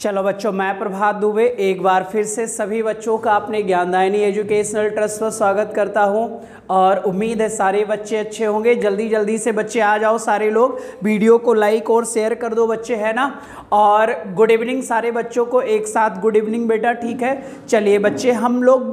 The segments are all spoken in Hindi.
चलो बच्चों, मैं प्रभात दुबे एक बार फिर से सभी बच्चों का अपने ज्ञानदायिनी एजुकेशनल ट्रस्ट पर स्वागत करता हूं और उम्मीद है सारे बच्चे अच्छे होंगे। जल्दी जल्दी से बच्चे आ जाओ, सारे लोग वीडियो को लाइक और शेयर कर दो बच्चे, है ना। और गुड इवनिंग सारे बच्चों को एक साथ, गुड इवनिंग बेटा, ठीक है। चलिए बच्चे, हम लोग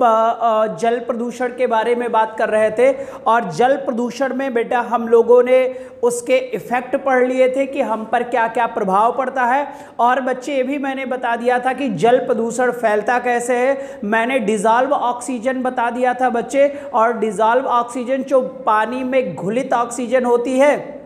जल प्रदूषण के बारे में बात कर रहे थे और जल प्रदूषण में बेटा हम लोगों ने उसके इफेक्ट पढ़ लिए थे कि हम पर क्या क्या प्रभाव पड़ता है। और बच्चे ये भी मैंने बता दिया था कि जल प्रदूषण फैलता कैसे है। मैंने डिजॉल्व ऑक्सीजन बता दिया था बच्चे, और डिजॉल्व ऑक्सीजन जो पानी में घुलित ऑक्सीजन होती है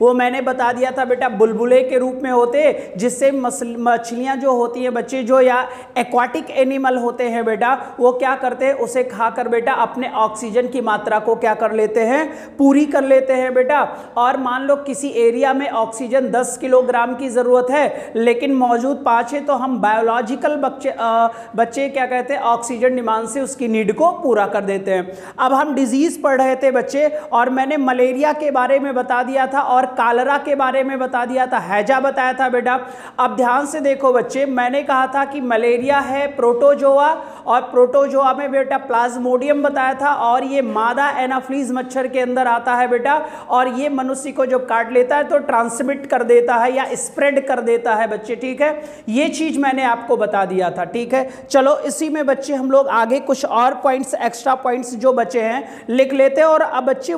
वो मैंने बता दिया था बेटा बुलबुले के रूप में होते, जिससे मछलियां जो होती हैं बच्चे, जो या एक्वाटिक एनिमल होते हैं बेटा, वो क्या करते हैं, उसे खाकर बेटा अपने ऑक्सीजन की मात्रा को क्या कर लेते हैं, पूरी कर लेते हैं बेटा। और मान लो किसी एरिया में ऑक्सीजन 10 किलोग्राम की ज़रूरत है लेकिन मौजूद 5 है, तो हम बायोलॉजिकल बच्चे क्या कहते हैं, ऑक्सीजन डिमांड से उसकी नीड को पूरा कर देते हैं। अब हम डिजीज़ पढ़ रहे थे बच्चे, और मैंने मलेरिया के बारे में बता दिया था और कालरा के बारे में बता दिया था, हैजा बताया था बेटा। अब ध्यान से देखो बच्चे, मैंने कहा था कि मलेरिया है प्रोटोजोआ, और प्रोटोजोआ में बेटा प्लाज्मोडियम बताया था, और ये मादा एनाफ्लीज मच्छर के अंदर आता है बेटा, और ये मनुष्य को जब काट लेता है तो ट्रांसमिट कर देता है या स्प्रेड कर देता है बच्चे, ठीक है। ये चीज मैंने आपको बता दिया था, ठीक है। चलो इसी में बच्चे हम लोग आगे कुछ और पॉइंट्स, एक्स्ट्रा पॉइंट्स जो बचे हैं लिख लेते हैं। और अब बच्चे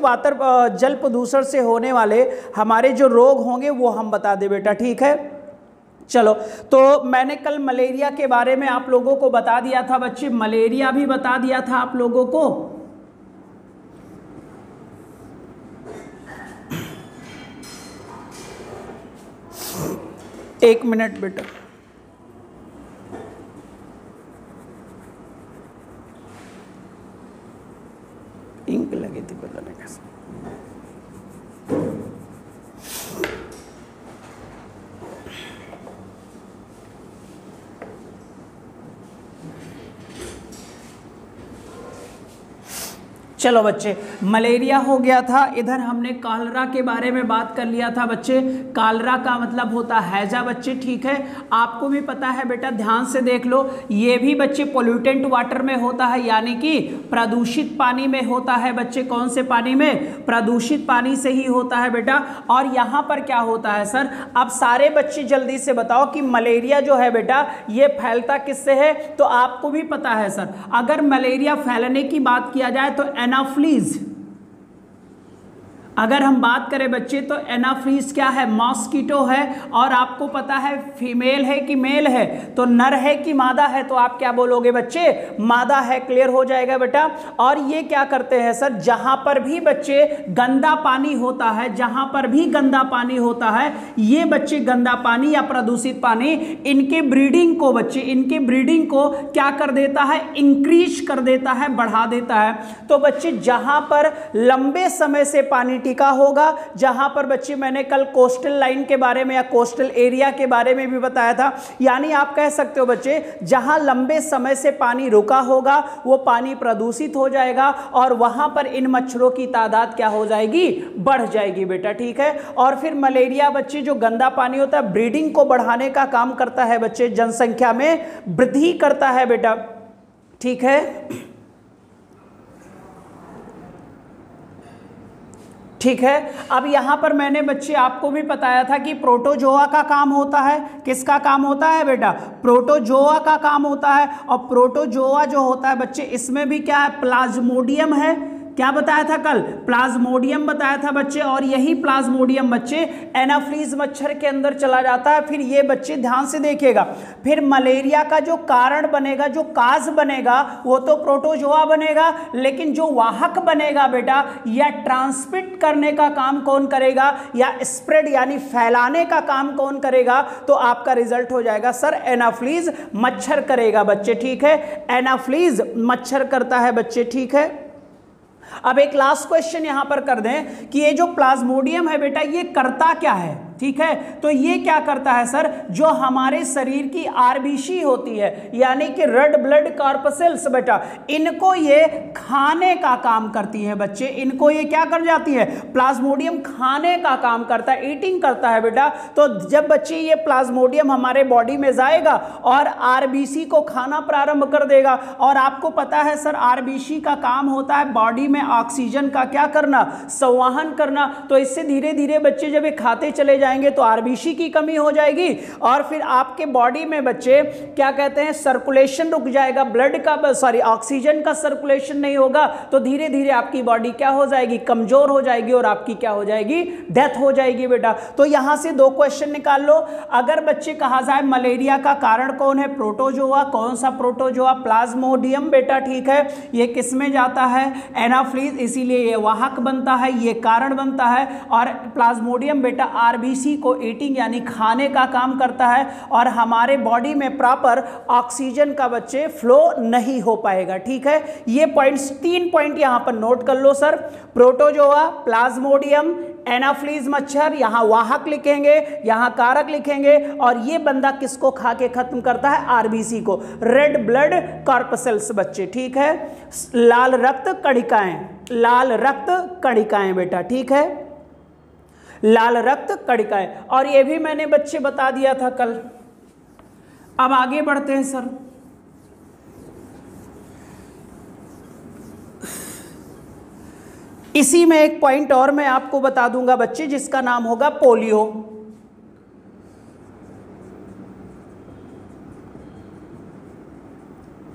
जल प्रदूषण से होने वाले हमारे जो रोग होंगे वो हम बता दे बेटा, ठीक है। चलो, तो मैंने कल मलेरिया के बारे में आप लोगों को बता दिया था बच्चे, मलेरिया भी बता दिया था आप लोगों को। एक मिनट बेटा, इंक लगी थी पता नहीं कैसे। चलो बच्चे, मलेरिया हो गया था। इधर हमने कालरा के बारे में बात कर लिया था बच्चे। कालरा का मतलब होता है हैजा बच्चे, ठीक है। आपको भी पता है बेटा, ध्यान से देख लो, ये भी बच्चे पोल्यूटेंट वाटर में होता है, यानी कि प्रदूषित पानी में होता है बच्चे। कौन से पानी में? प्रदूषित पानी से ही होता है बेटा। और यहाँ पर क्या होता है सर, अब सारे बच्चे जल्दी से बताओ कि मलेरिया जो है बेटा ये फैलता किससे है। तो आपको भी पता है सर, अगर मलेरिया फैलने की बात किया जाए तो एनाफ्लीज, अगर हम बात करें बच्चे तो एनाफ्लीज क्या है, मॉस्किटो है। और आपको पता है फीमेल है कि मेल है, तो नर है कि मादा है, तो आप क्या बोलोगे बच्चे, मादा है। क्लियर हो जाएगा बेटा। और ये क्या करते हैं सर, जहां पर भी बच्चे गंदा पानी होता है, जहां पर भी गंदा पानी होता है, ये बच्चे गंदा पानी या प्रदूषित पानी इनके ब्रीडिंग को बच्चे, इनके ब्रीडिंग को क्या कर देता है, इंक्रीज कर देता है, बढ़ा देता है। तो बच्चे जहां पर लंबे समय से पानी टिका होगा, जहां पर बच्चे मैंने कल कोस्टल लाइन के बारे में या कोस्टल एरिया के बारे में भी बताया था, यानी आप कह सकते हो बच्चे जहां लंबे समय से पानी रुका होगा वो पानी प्रदूषित हो जाएगा, और वहां पर इन मच्छरों की तादाद क्या हो जाएगी, बढ़ जाएगी बेटा, ठीक है। और फिर मलेरिया बच्चे जो गंदा पानी होता है ब्रीडिंग को बढ़ाने का काम करता है बच्चे, जनसंख्या में वृद्धि करता है बेटा, ठीक है। ठीक है। अब यहां पर मैंने बच्चे आपको भी बताया था कि प्रोटोजोआ का काम होता है। किसका काम होता है बेटा, प्रोटोजोआ का काम होता है। और प्रोटोजोआ जो होता है बच्चे, इसमें भी क्या है, प्लाज्मोडियम है। क्या बताया था कल, प्लाज्मोडियम बताया था बच्चे। और यही प्लाज्मोडियम बच्चे एनाफ्लीज मच्छर के अंदर चला जाता है। फिर ये बच्चे ध्यान से देखिएगा, फिर मलेरिया का जो कारण बनेगा, जो काज बनेगा, वो तो प्रोटोजोआ बनेगा, लेकिन जो वाहक बनेगा बेटा या ट्रांसमिट करने का काम कौन करेगा, या स्प्रेड यानी फैलाने का काम कौन करेगा, तो आपका रिजल्ट हो जाएगा सर एनाफ्लीज मच्छर करेगा बच्चे, ठीक है। एनाफ्लीज मच्छर करता है बच्चे, ठीक है। अब एक लास्ट क्वेश्चन यहां पर कर दें कि ये जो प्लाज्मोडियम है बेटा ये करता क्या है, ठीक है। तो ये क्या करता है सर, जो हमारे शरीर की आरबीसी होती है यानी कि रेड ब्लड कॉर्पसेल्स बेटा, इनको ये खाने का काम करती है बच्चे, इनको ये क्या कर जाती है, प्लाज्मोडियम खाने का काम करता है, ईटिंग करता है बेटा। तो जब बच्चे ये प्लाज्मोडियम हमारे बॉडी में जाएगा और आरबीसी को खाना प्रारंभ कर देगा। और आपको पता है सर आरबीसी का काम होता है बॉडी में ऑक्सीजन का क्या करना, संवहन करना। तो इससे धीरे धीरे बच्चे जब ये खाते चले जाएंगे तो आरबीसी की कमी हो जाएगी और फिर आपके बॉडी में बच्चे क्या कहते हैं, सर्कुलेशन रुक जाएगा, ब्लड का ऑक्सीजन का सर्कुलेशन नहीं होगा। तो धीरे धीरे आपकी बॉडी क्या हो जाएगी, कमजोर हो जाएगी और आपकी क्या हो जाएगी, डेथ हो जाएगी बेटा। तो यहां से दो क्वेश्चन निकाल लो। अगर बच्चे कहा जाए मलेरिया का कारण कौन है, प्रोटोजोआ। कौन सा प्रोटोजोआ, प्लाज्मोडियम बेटा, ठीक है। ये किस में जाता है, एनाफ्लीज, इसीलिए ये वाहक बनता है, ये कारण बनता है। और प्लाज्मोडियम बेटा आरबीसी को ईटिंग यानी खाने का काम करता है और हमारे बॉडी में प्रॉपर ऑक्सीजन का बच्चे फ्लो नहीं हो पाएगा, ठीक है। ये पॉइंट्स, 3 पॉइंट यहां पर नोट कर लो सर, प्रोटोजोआ, प्लाज्मोडियम, एनाफ्लीज मच्छर, यहां वाहक लिखेंगे, यहां कारक लिखेंगे। और ये बंदा किसको खा के खत्म करता है, आरबीसी को, रेड ब्लड कॉर्पसेल्स बच्चे, ठीक है। लाल रक्त कणिकाएं, लाल रक्त कणिकाएं बेटा, ठीक है, लाल रक्त कणिकाएं। और ये भी मैंने बच्चे बता दिया था कल। अब आगे बढ़ते हैं सर। इसी में एक पॉइंट और मैं आपको बता दूंगा बच्चे, जिसका नाम होगा पोलियो।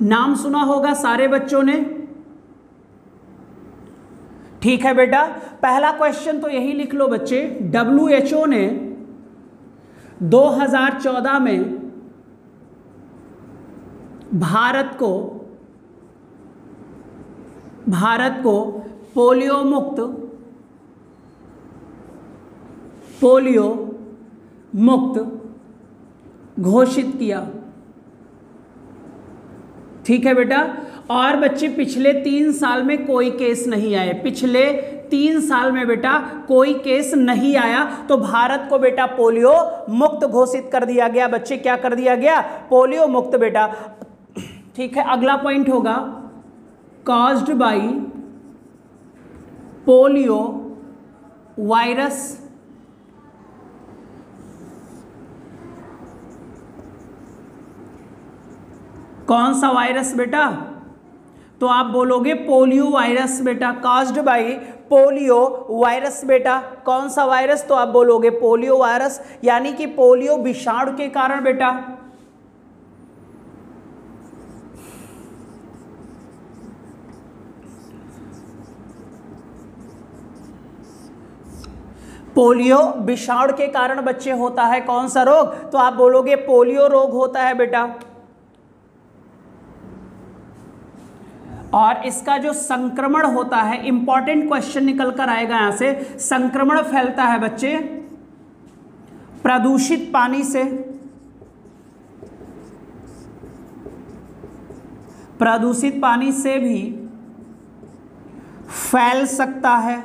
नाम सुना होगा सारे बच्चों ने, ठीक है बेटा। पहला क्वेश्चन तो यही लिख लो बच्चे, WHO ने 2014 में भारत को पोलियो मुक्त घोषित किया, ठीक है बेटा। और बच्चे पिछले 3 साल में कोई केस नहीं आए, पिछले 3 साल में बेटा कोई केस नहीं आया। तो भारत को बेटा पोलियो मुक्त घोषित कर दिया गया बच्चे, क्या कर दिया गया, पोलियो मुक्त बेटा, ठीक है। अगला पॉइंट होगा कॉज्ड बाई पोलियो वायरस, कौन सा वायरस बेटा, तो आप बोलोगे पोलियो वायरस बेटा, कॉज्ड बाई पोलियो वायरस बेटा। कौन सा वायरस, तो आप बोलोगे पोलियो वायरस, यानी कि पोलियो विषाणु के कारण बेटा। पोलियो विषाणु के कारण बच्चे होता है कौन सा रोग, तो आप बोलोगे पोलियो रोग होता है बेटा। और इसका जो संक्रमण होता है, इंपॉर्टेंट क्वेश्चन निकल कर आएगा यहां से, संक्रमण फैलता है बच्चे प्रदूषित पानी से, प्रदूषित पानी से भी फैल सकता है,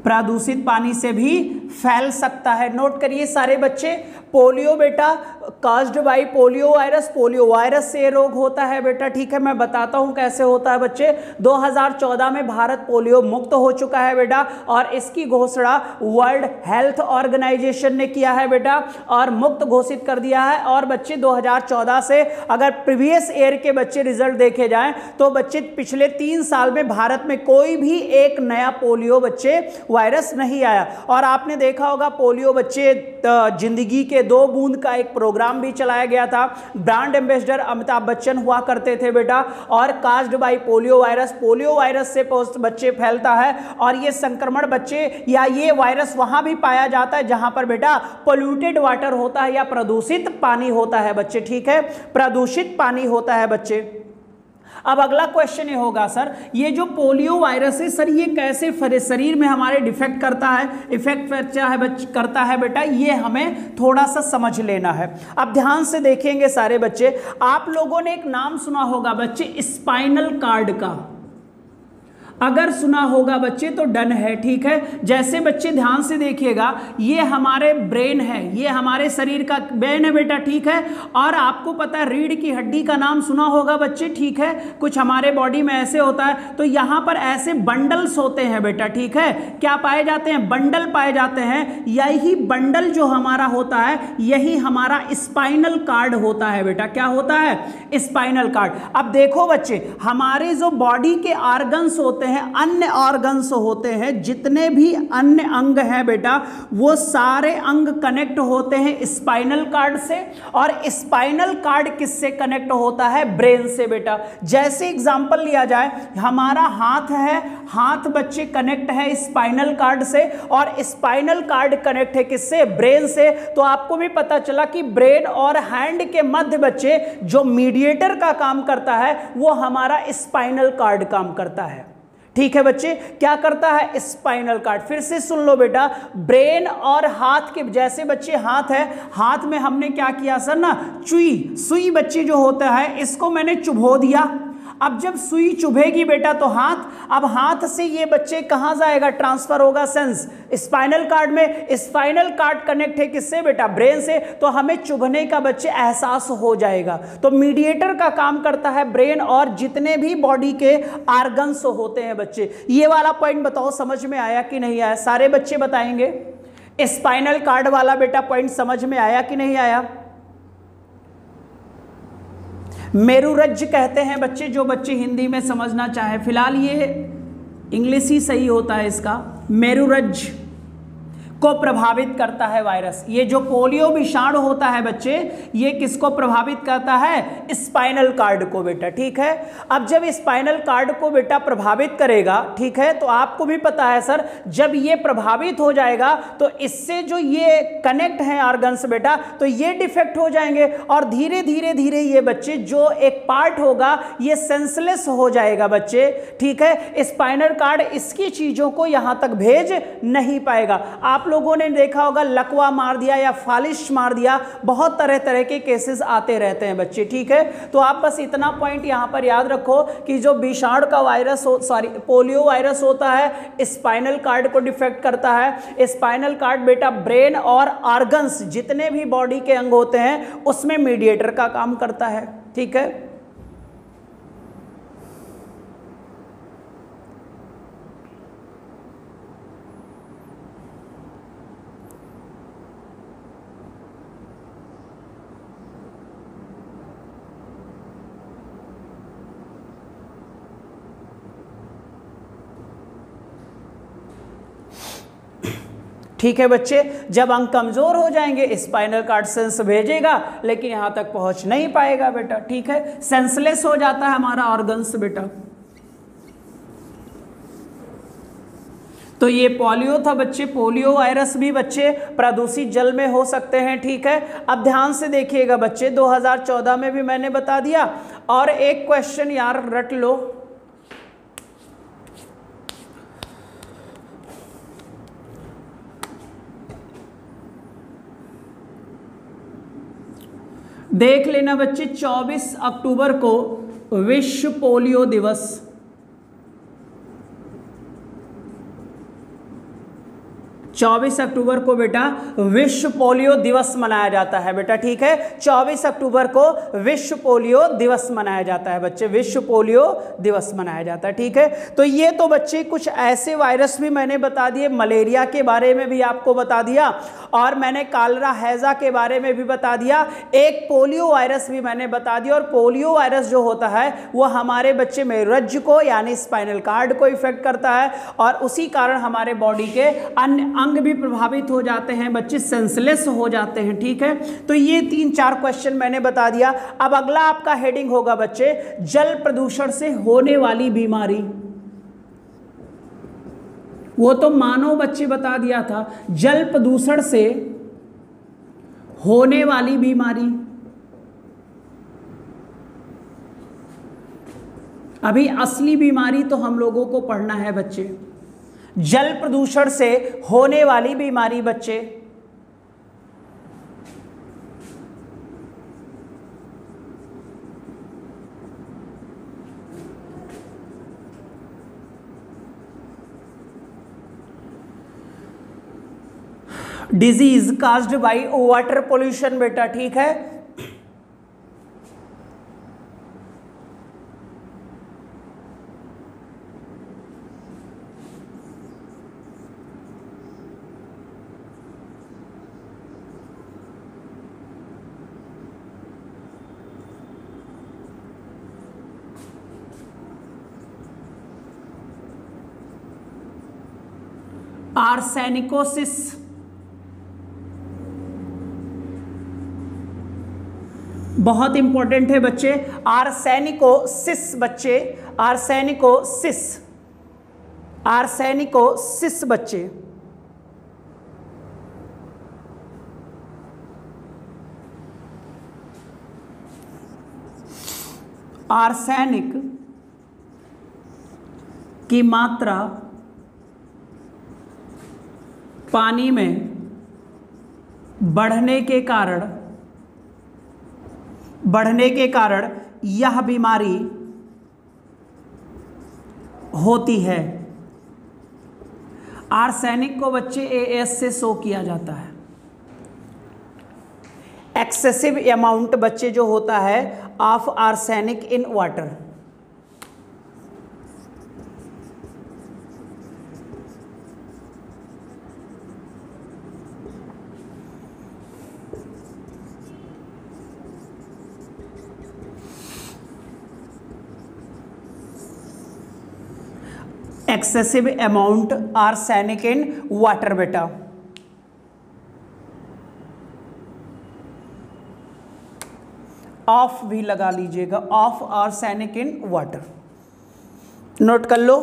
प्रदूषित पानी से भी फैल सकता है। नोट करिए सारे बच्चे, पोलियो बेटा caused by polio virus, polio virus से रोग होता है बेटा, ठीक है। मैं बताता हूं कैसे होता है बच्चे। 2014 में भारत पोलियो मुक्त हो चुका है बेटा और इसकी घोषणा वर्ल्ड हेल्थ ऑर्गेनाइजेशन ने किया है बेटा और मुक्त घोषित कर दिया है। और बच्चे 2014 से अगर प्रीवियस ईयर के बच्चे रिजल्ट देखे जाएं तो बच्चे पिछले 3 साल में भारत में कोई भी एक नया पोलियो बच्चे वायरस नहीं आया। और आपने देखा होगा पोलियो बच्चे जिंदगी के 2 बूंद का एक प्रोग्राम भी चलाया गया था, ब्रांड एम्बेसडर अमिताभ बच्चन हुआ करते थे बेटा। और caused by polio virus, polio virus से बच्चे फैलता है और ये संक्रमण बच्चे या ये वायरस वहां भी पाया जाता है जहां पर बेटा पोल्यूटेड वाटर होता है या प्रदूषित पानी होता है बच्चे, ठीक है, प्रदूषित पानी होता है बच्चे। अब अगला क्वेश्चन ये होगा सर, ये जो पोलियो वायरस है सर ये कैसे शरीर में हमारे डिफेक्ट करता है, इफेक्ट करता है बेटा, ये हमें थोड़ा सा समझ लेना है। अब ध्यान से देखेंगे सारे बच्चे, आप लोगों ने एक नाम सुना होगा बच्चे स्पाइनल कार्ड का। अगर सुना होगा बच्चे तो डन है, ठीक है। जैसे बच्चे ध्यान से देखिएगा, ये हमारे ब्रेन है, ये हमारे शरीर का ब्रेन है बेटा, ठीक है। और आपको पता है रीढ़ की हड्डी का नाम सुना होगा बच्चे, ठीक है। कुछ हमारे बॉडी में ऐसे होता है, तो यहाँ पर ऐसे बंडल्स होते हैं बेटा, ठीक है। क्या पाए जाते हैं? बंडल पाए जाते हैं। यही बंडल जो हमारा होता है, यही हमारा स्पाइनल कार्ड होता है बेटा। क्या होता है? Spinal cord. अब देखो बच्चे, हमारे जो बॉडी के ऑर्गन्स होते हैं, अन्य ऑर्गन्स होते हैं, जितने भी अन्य अंग हैं बेटा, वो सारे अंग कनेक्ट होते हैं स्पाइनल कार्ड से। और स्पाइनल कार्ड किससे कनेक्ट होता है? ब्रेन से बेटा। जैसे एग्जांपल लिया जाए, हमारा हाथ है, हाथ बच्चे कनेक्ट है स्पाइनल कार्ड से, और स्पाइनल कार्ड कनेक्ट है किससे? ब्रेन से। तो आपको भी पता चला कि ब्रेन और हैंड के मध्य बच्चे जो मीडिएटर का काम करता है, वो हमारा स्पाइनल कार्ड काम करता है, ठीक है बच्चे। क्या करता है? Spinal cord. फिर से सुन लो बेटा, ब्रेन और हाथ के, जैसे बच्चे हाथ है, हाथ में हमने क्या किया सर ना, सुई बच्चे जो होता है, इसको मैंने चुभो दिया। अब जब सुई चुभेगी बेटा तो हाथ, अब हाथ से ये बच्चे कहां जाएगा? ट्रांसफर होगा सेंस स्पाइनल कार्ड में। स्पाइनल कार्ड कनेक्ट है किससे बेटा? ब्रेन से। तो हमें चुभने का बच्चे एहसास हो जाएगा। तो मीडिएटर का काम करता है ब्रेन और जितने भी बॉडी के ऑर्गन्स होते हैं बच्चे। ये वाला पॉइंट बताओ समझ में आया कि नहीं आया? सारे बच्चे बताएंगे। स्पाइनल कार्ड वाला बेटा पॉइंट समझ में आया कि नहीं आया? मेरुरज्ज कहते हैं बच्चे, जो बच्चे हिंदी में समझना चाहे। फिलहाल ये इंग्लिश ही सही होता है इसका। मेरुरज्ज को प्रभावित करता है वायरस। ये जो पोलियो विषाणु होता है बच्चे, ये किसको प्रभावित करता है? स्पाइनल कार्ड को बेटा, ठीक है। अब जब स्पाइनल कार्ड को बेटा प्रभावित करेगा, ठीक है, तो आपको भी पता है सर, जब ये प्रभावित हो जाएगा तो इससे जो ये कनेक्ट है ऑर्गन्स बेटा, तो ये डिफेक्ट हो जाएंगे और धीरे धीरे धीरे ये बच्चे जो एक पार्ट होगा ये सेंसलेस हो जाएगा बच्चे, ठीक है। स्पाइनल कार्ड इसकी चीजों को यहां तक भेज नहीं पाएगा। आप लोगों ने देखा होगा लकवा मार दिया या फालिश मार दिया, बहुत तरह तरह के केसेस आते रहते हैं बच्चे, ठीक है। तो आप बस इतना पॉइंट यहां पर याद रखो कि जो विषाणु का वायरस पोलियो वायरस होता है, स्पाइनल कार्ड को डिफेक्ट करता है। स्पाइनल कार्ड बेटा ब्रेन और ऑर्गन्स जितने भी बॉडी के अंग होते हैं उसमें मीडिएटर का काम करता है, ठीक है। ठीक है बच्चे, जब अंग कमजोर हो जाएंगे स्पाइनल कार्ड सेंस भेजेगा लेकिन यहां तक पहुंच नहीं पाएगा बेटा, ठीक है। सेंसलेस हो जाता है हमारा ऑर्गन्स बेटा। तो ये पोलियो था बच्चे। पोलियो वायरस भी बच्चे प्रदूषित जल में हो सकते हैं, ठीक है। अब ध्यान से देखिएगा बच्चे, 2014 में भी मैंने बता दिया। और एक क्वेश्चन यार रट लो, देख लेना बच्चे, 24 अक्टूबर को विश्व पोलियो दिवस, 24 अक्टूबर को बेटा विश्व पोलियो दिवस मनाया जाता है बेटा, ठीक है। 24 अक्टूबर को विश्व पोलियो दिवस मनाया जाता है बच्चे, विश्व पोलियो दिवस मनाया जाता है, ठीक है। तो ये तो बच्चे कुछ ऐसे वायरस भी मैंने बता दिए, मलेरिया के बारे में भी आपको बता दिया और मैंने कालरा हैजा के बारे में भी बता दिया, एक पोलियो वायरस भी मैंने बता दिया। और पोलियो वायरस जो होता है वो हमारे बच्चे मेरुरज्ज को यानी स्पाइनल कार्ड को इफेक्ट करता है और उसी कारण हमारे बॉडी के अन्य अंग भी प्रभावित हो जाते हैं बच्चे, सेंसलेस हो जाते हैं, ठीक है। तो ये 3-4 क्वेश्चन मैंने बता दिया। अब अगला आपका हेडिंग होगा बच्चे जल प्रदूषण से होने वाली बीमारी। वो तो मानव बच्चे बता दिया था, जल प्रदूषण से होने वाली बीमारी। अभी असली बीमारी तो हम लोगों को पढ़ना है बच्चे, जल प्रदूषण से होने वाली बीमारी बच्चे। Disease caused by water pollution बेटा, ठीक है। आर्सेनिकोसिस, बहुत इंपॉर्टेंट है बच्चे, आर्सेनिकोसिस बच्चे, आर्सेनिकोसिस, आर्सेनिकोसिस बच्चे। आर्सेनिक की मात्रा पानी में बढ़ने के कारण यह बीमारी होती है। आर्सेनिक को बच्चे AS से शो किया जाता है। एक्सेसिव अमाउंट बच्चे जो होता है of arsenic in water, excessive amount arsenic in water बेटा। ऑफ भी लगा लीजिएगा, of arsenic in water, note कर लो।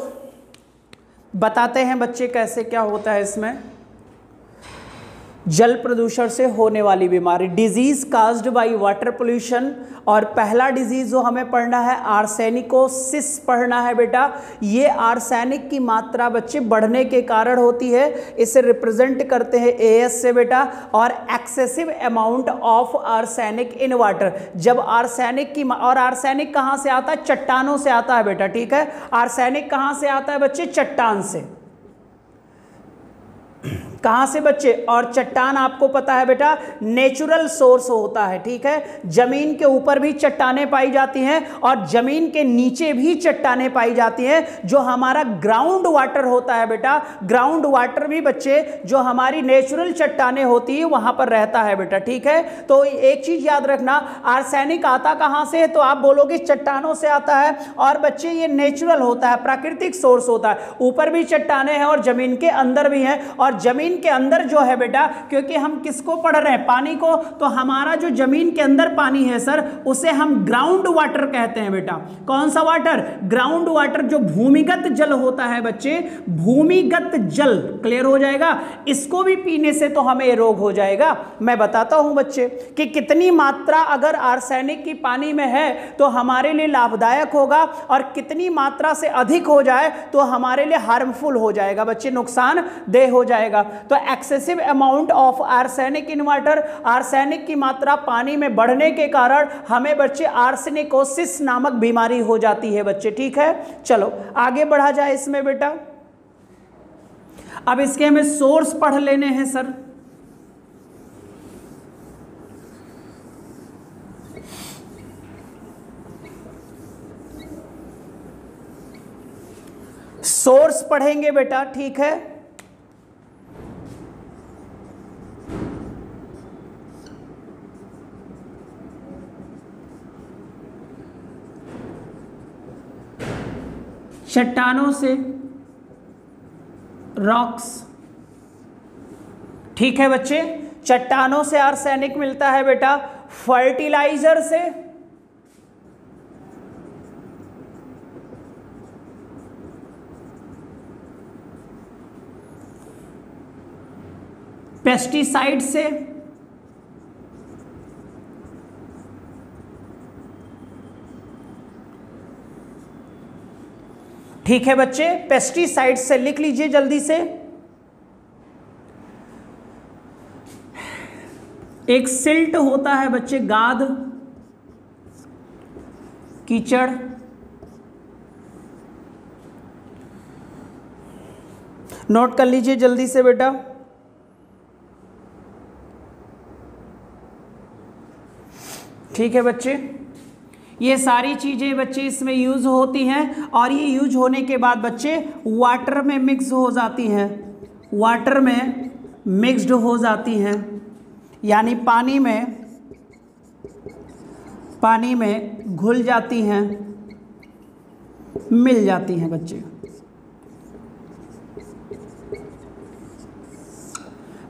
बताते हैं बच्चे कैसे क्या होता है इसमें। जल प्रदूषण से होने वाली बीमारी, disease caused by water pollution, और पहला डिजीज जो हमें पढ़ना है आर्सेनिकोसिस पढ़ना है बेटा। ये आर्सेनिक की मात्रा बच्चे बढ़ने के कारण होती है, इसे रिप्रेजेंट करते हैं AS से बेटा। और excessive amount of arsenic in water, जब आर्सेनिक की, और आर्सेनिक कहाँ से आता है? चट्टानों से आता है बेटा, ठीक है। आर्सेनिक कहाँ से आता है बच्चे? चट्टान से। कहां से बच्चे? और चट्टान आपको पता है बेटा नेचुरल सोर्स होता है, ठीक है। जमीन के ऊपर भी चट्टानें पाई जाती हैं और जमीन के नीचे भी चट्टानें पाई जाती हैं, जो हमारा ग्राउंड वाटर होता है बेटा। ग्राउंड वाटर भी बच्चे जो हमारी नेचुरल चट्टानें होती है वहां पर रहता है बेटा, ठीक है। तो एक चीज याद रखना, आर्सेनिक आता कहां से? तो आप बोलोगे चट्टानों से आता है, और बच्चे ये नेचुरल होता है, प्राकृतिक सोर्स होता है। ऊपर भी चट्टानें हैं और जमीन के अंदर भी हैं, और जमीन के अंदर जो है बेटा, क्योंकि हम किसको पढ़ रहे हैं? पानी को, तो हमारा जो जमीन के अंदर पानी है सर, उसे हम ग्राउंड वाटर कहते हैं बेटा। कौन सा वाटर? ग्राउंड वाटर, जो भूमिगत जल होता है बच्चे, भूमिगत जल। क्लियर हो जाएगा? इसको भी पीने से तो हमें रोग हो जाएगा। मैं बताता हूं बच्चे कि कितनी मात्रा अगर आर्सेनिक की पानी में है तो हमारे लिए लाभदायक होगा, और कितनी मात्रा से अधिक हो जाए तो हमारे लिए हार्मफुल हो जाएगा बच्चे, नुकसान देह हो जाएगा। तो excessive amount of arsenic in water, arsenic की मात्रा पानी में बढ़ने के कारण हमें बच्चे आर्सेनिकोसिस नामक बीमारी हो जाती है बच्चे, ठीक है। चलो आगे बढ़ा जाए इसमें बेटा। अब इसके हमें सोर्स पढ़ लेने हैं सर। सोर्स पढ़ेंगे बेटा, ठीक है। चट्टानों से, रॉक्स, ठीक है बच्चे। चट्टानों से आर्सेनिक मिलता है बेटा, फर्टिलाइजर से, पेस्टिसाइड से, ठीक है बच्चे। पेस्टिसाइड से लिख लीजिए जल्दी से। एक सिल्ट होता है बच्चे, गाद, कीचड़, नोट कर लीजिए जल्दी से बेटा। ठीक है बच्चे, ये सारी चीज़ें बच्चे इसमें यूज होती हैं और ये यूज होने के बाद बच्चे वाटर में मिक्स हो जाती हैं, वाटर में मिक्स्ड हो जाती हैं, यानी पानी में घुल जाती हैं, मिल जाती हैं बच्चे।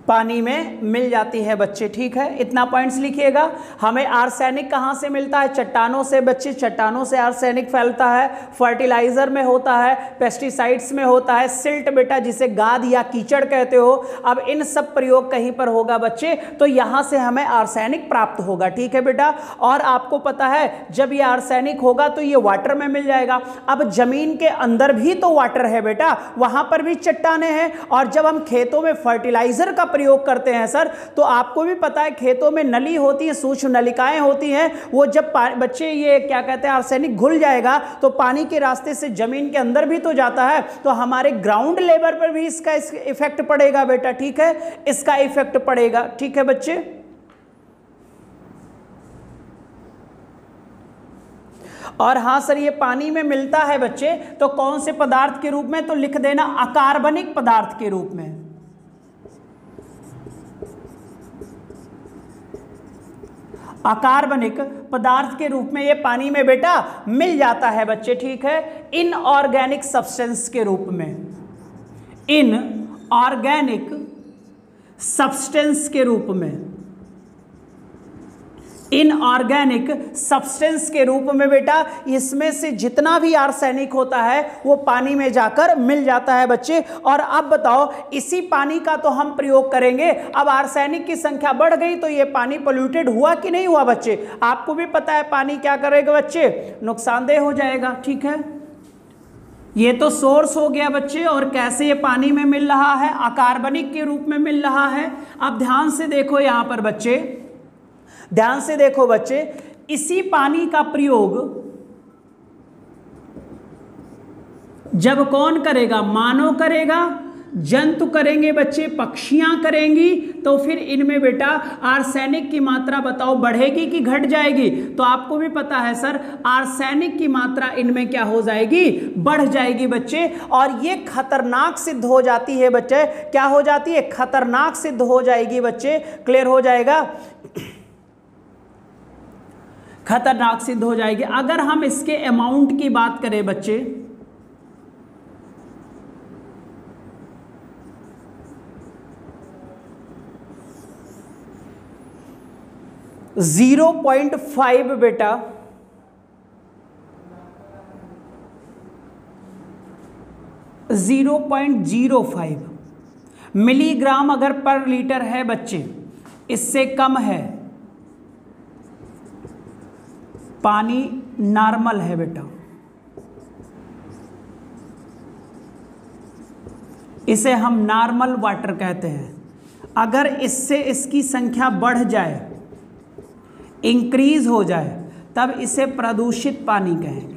पानी में मिल जाती है बच्चे, ठीक है, इतना पॉइंट्स लिखिएगा। हमें आर्सेनिक कहाँ से मिलता है? चट्टानों से बच्चे, चट्टानों से आर्सेनिक फैलता है, फर्टिलाइजर में होता है, पेस्टिसाइड्स में होता है, सिल्ट बेटा जिसे गाद या कीचड़ कहते हो। अब इन सब प्रयोग कहीं पर होगा बच्चे तो यहाँ से हमें आर्सेनिक प्राप्त होगा, ठीक है बेटा। और आपको पता है जब ये आर्सेनिक होगा तो ये वाटर में मिल जाएगा। अब जमीन के अंदर भी तो वाटर है बेटा, वहां पर भी चट्टानें हैं। और जब हम खेतों में फर्टिलाइजर का प्रयोग करते हैं सर, तो आपको भी पता है खेतों में नली होती है, सूक्ष्म नलिकाएं होती हैं, वो जब बच्चे ये क्या कहते हैं आर्सेनिक घुल जाएगा तो पानी के रास्ते से जमीन के अंदर भी तो जाता है, तो हमारे ग्राउंड लेवल पर भी इसका इफेक्ट पड़ेगा बेटा, ठीक है, इसका इफेक्ट पड़ेगा, ठीक है बच्चे। और हाँ सर ये पानी में मिलता है बच्चे तो कौन से पदार्थ के रूप में? तो लिख देना अकार्बनिक पदार्थ के रूप में। अकार्बनिक पदार्थ के रूप में ये पानी में बेटा मिल जाता है बच्चे, ठीक है, इनऑर्गेनिक सब्सटेंस के रूप में, इनऑर्गेनिक सब्सटेंस के रूप में, इनऑर्गेनिक सब्सटेंस के रूप में बेटा इसमें से जितना भी आर्सेनिक होता है वो पानी में जाकर मिल जाता है बच्चे। और अब बताओ इसी पानी का तो हम प्रयोग करेंगे। अब आर्सेनिक की संख्या बढ़ गई तो ये पानी पोल्यूटेड हुआ कि नहीं हुआ बच्चे? आपको भी पता है पानी क्या करेगा बच्चे? नुकसानदेह हो जाएगा, ठीक है। ये तो सोर्स हो गया बच्चे। और कैसे ये पानी में मिल रहा है? अकार्बनिक के रूप में मिल रहा है। अब ध्यान से देखो यहां पर बच्चे, ध्यान से देखो बच्चे, इसी पानी का प्रयोग जब कौन करेगा? मानव करेगा, जंतु करेंगे बच्चे, पक्षियां करेंगी, तो फिर इनमें बेटा आर्सेनिक की मात्रा बताओ बढ़ेगी कि घट जाएगी? तो आपको भी पता है सर आर्सेनिक की मात्रा इनमें क्या हो जाएगी? बढ़ जाएगी बच्चे। और ये खतरनाक सिद्ध हो जाती है बच्चे। क्या हो जाती है? खतरनाक सिद्ध हो जाएगी बच्चे। क्लियर हो जाएगा? खतरनाक सिद्ध हो जाएगी। अगर हम इसके अमाउंट की बात करें बच्चे, जीरो 0.5 बेटा, 0.05 मिलीग्राम अगर पर लीटर है बच्चे, इससे कम है, पानी नॉर्मल है बेटा, इसे हम नॉर्मल वाटर कहते हैं। अगर इससे इसकी संख्या बढ़ जाए, इंक्रीज हो जाए, तब इसे प्रदूषित पानी कहेंगे।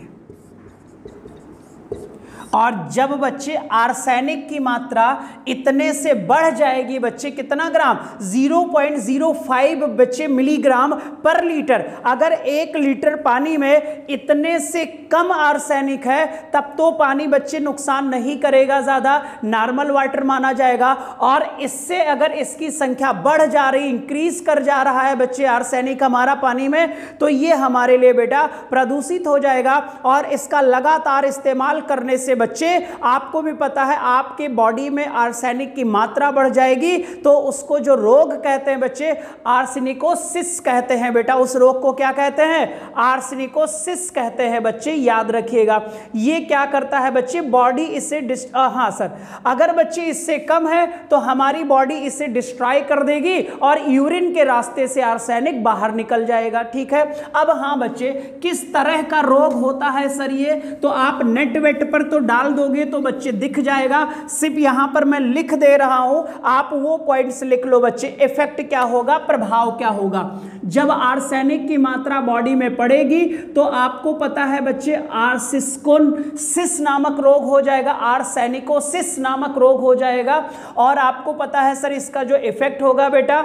और जब बच्चे आर्सेनिक की मात्रा इतने से बढ़ जाएगी बच्चे, कितना ग्राम? 0.05 बच्चे मिलीग्राम पर लीटर। अगर 1 लीटर पानी में इतने से कम आर्सेनिक है तब तो पानी बच्चे नुकसान नहीं करेगा, ज़्यादा नॉर्मल वाटर माना जाएगा। और इससे अगर इसकी संख्या बढ़ जा रही, इंक्रीज कर जा रहा है बच्चे आर्सेनिक हमारा पानी में, तो ये हमारे लिए बेटा प्रदूषित हो जाएगा। और इसका लगातार इस्तेमाल करने से बच्चे आपको भी पता है आपके बॉडी में आर्सेनिक की मात्रा बढ़ जाएगी, तो उसको जो रोग कहते हैं बच्चे आर्सेनिकोसिस कहते हैं बेटा। उस रोग को क्या कहते हैं? आर्सेनिकोसिस कहते हैं बच्चे, याद रखिएगा। ये क्या करता है बच्चे? बॉडी इसे हाँ सर, अगर बच्चे इससे कम है तो हमारी बॉडी इसे डिस्ट्रॉय कर देगी और यूरिन के रास्ते से आर्सेनिक बाहर निकल जाएगा, ठीक है। अब हाँ बच्चे, किस तरह का रोग होता है सर ये? तो आप नेट वेट पर तो डाल दोगे तो बच्चे दिख जाएगा, सिर्फ यहां पर मैं लिख दे रहा हूं, आप वो पॉइंट्स लिख लो बच्चे। इफेक्ट क्या होगा, प्रभाव क्या होगा? जब आर्सेनिक की मात्रा बॉडी में पड़ेगी तो आपको पता है बच्चे आर्सिस्कोसिस नामक रोग हो जाएगा, आर्सेनिकोसिस नामक रोग हो जाएगा। और आपको पता है सर इसका जो इफेक्ट होगा बेटा,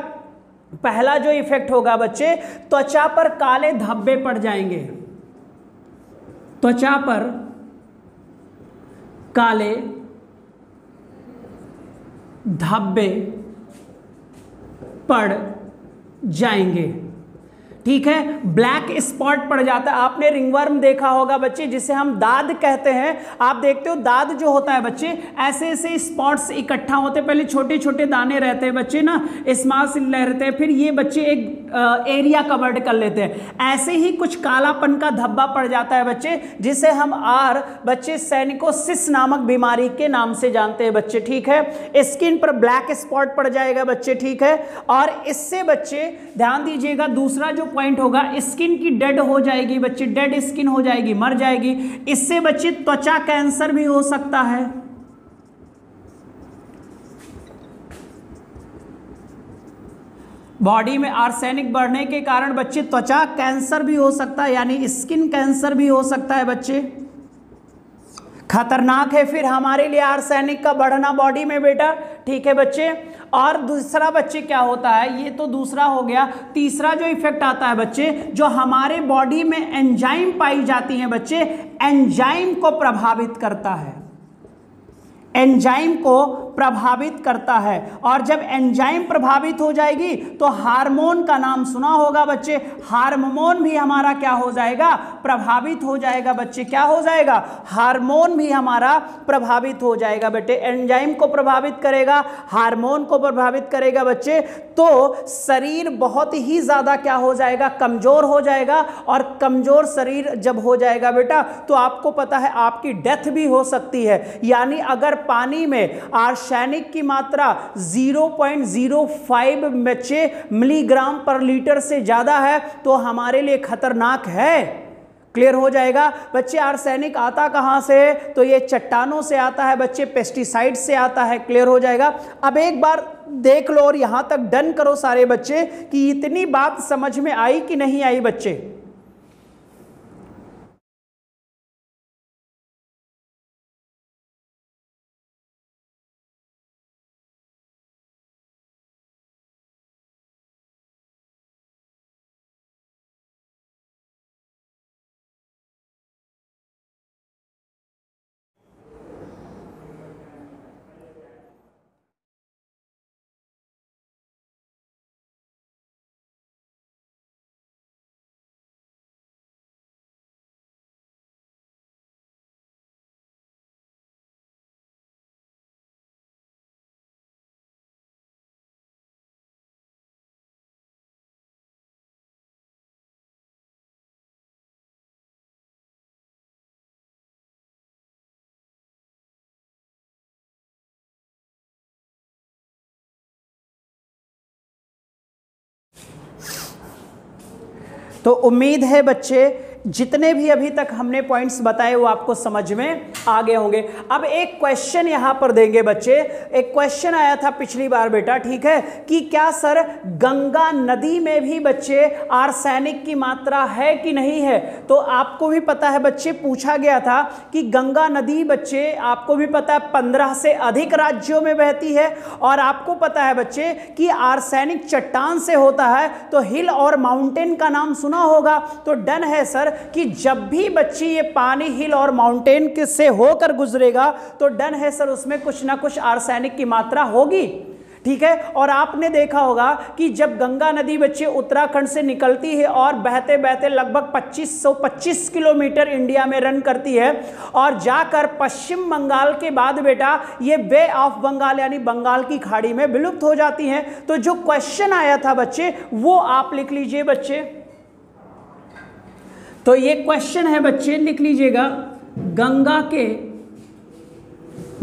पहला जो इफेक्ट होगा बच्चे, त्वचा पर काले धब्बे पड़ जाएंगे, त्वचा पर काले धब्बे पड़ जाएंगे। ठीक है, ब्लैक स्पॉट पड़ जाता है। आपने रिंगवर्म देखा होगा बच्चे, जिसे हम दाद कहते हैं। आप देखते हो दाद जो होता है बच्चे, ऐसे ऐसे स्पॉट्स इकट्ठा होते हैं, पहले छोटे छोटे दाने रहते हैं बच्चे ना, स्मॉल से रहते हैं, फिर ये बच्चे एक एरिया कवर्ड कर लेते हैं। ऐसे ही कुछ कालापन का धब्बा पड़ जाता है बच्चे, जिसे हम बच्चे सैनिकोसिस नामक बीमारी के नाम से जानते हैं बच्चे। ठीक है, स्किन पर ब्लैक स्पॉट पड़ जाएगा बच्चे। ठीक है, और इससे बच्चे ध्यान दीजिएगा, दूसरा जो पॉइंट होगा, स्किन की डेड हो जाएगी बच्चे, डेड स्किन हो जाएगी, मर जाएगी। इससे बच्चे त्वचा कैंसर भी हो सकता है। बॉडी में आर्सेनिक बढ़ने के कारण बच्चे त्वचा कैंसर भी हो सकता है, यानी स्किन कैंसर भी हो सकता है बच्चे। खतरनाक है फिर हमारे लिए आर्सेनिक का बढ़ना बॉडी में बेटा। ठीक है बच्चे, और दूसरा बच्चे क्या होता है, ये तो दूसरा हो गया। तीसरा जो इफेक्ट आता है बच्चे, जो हमारे बॉडी में एंजाइम पाई जाती हैं बच्चे, एंजाइम को प्रभावित करता है, एंजाइम को प्रभावित करता है। और जब एंजाइम प्रभावित हो जाएगी तो हार्मोन का नाम सुना होगा बच्चे, हार्मोन भी हमारा क्या हो जाएगा, प्रभावित हो जाएगा बच्चे। क्या हो जाएगा, हार्मोन भी हमारा प्रभावित हो जाएगा बेटे। एंजाइम को प्रभावित करेगा, हार्मोन को प्रभावित करेगा बच्चे, तो शरीर बहुत ही ज्यादा क्या हो जाएगा, कमजोर हो जाएगा। और कमजोर शरीर जब हो जाएगा बेटा, तो आपको पता है आपकी डेथ भी हो सकती है। यानी अगर पानी में आर्सेनिक की मात्रा 0.05 बच्चे मिलीग्राम पर लीटर से ज्यादा है तो हमारे लिए खतरनाक है। क्लियर हो जाएगा बच्चे। आर्सेनिक आता कहां से, तो ये चट्टानों से आता है बच्चे, पेस्टिसाइड से आता है। क्लियर हो जाएगा। अब एक बार देख लो और यहां तक डन करो सारे बच्चे कि इतनी बात समझ में आई कि नहीं आई बच्चे। तो उम्मीद है बच्चे जितने भी अभी तक हमने पॉइंट्स बताए वो आपको समझ में आ गए होंगे। अब एक क्वेश्चन यहां पर देंगे बच्चे। एक क्वेश्चन आया था पिछली बार बेटा, ठीक है, कि क्या सर गंगा नदी में भी बच्चे आर्सेनिक की मात्रा है कि नहीं है। तो आपको भी पता है बच्चे, पूछा गया था कि गंगा नदी बच्चे आपको भी पता है 15 से अधिक राज्यों में बहती है। और आपको पता है बच्चे कि आर्सेनिक चट्टान से होता है, तो हिल और माउंटेन का नाम सुना होगा। तो डन है सर कि जब भी बच्ची ये पानी हिल और माउंटेन से होकर गुजरेगा तो डन है सर उसमें कुछ ना कुछ आर्सेनिक की मात्रा होगी। ठीक है। और आपने देखा होगा कि जब गंगा नदी बच्चे उत्तराखंड से निकलती है और बहते बहते लगभग 2525 किलोमीटर इंडिया में रन करती है और जाकर पश्चिम बंगाल के बाद बेटा ये बे ऑफ बंगाल यानी बंगाल की खाड़ी में विलुप्त हो जाती हैं। तो जो क्वेश्चन आया था बच्चे वो आप लिख लीजिए बच्चे। तो ये क्वेश्चन है बच्चे, लिख लीजिएगा, गंगा के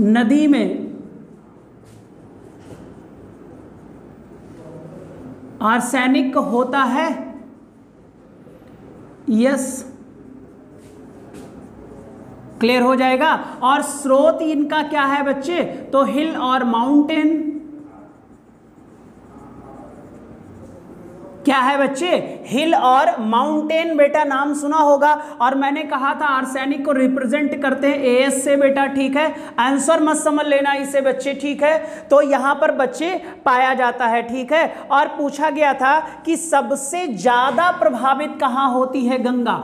नदी में आर्सेनिक होता है, यस। क्लियर हो जाएगा। और स्रोत इनका क्या है बच्चे, तो हिल और माउंटेन क्या है बच्चे? हिल और माउंटेन बेटा नाम सुना होगा। और मैंने कहा था आर्सेनिक को रिप्रेजेंट करते हैं एएस से बेटा, ठीक है। आंसर मत समझ लेना इसे बच्चे, ठीक है। तो यहां पर बच्चे पाया जाता है, ठीक है। और पूछा गया था कि सबसे ज्यादा प्रभावित कहां होती है गंगा,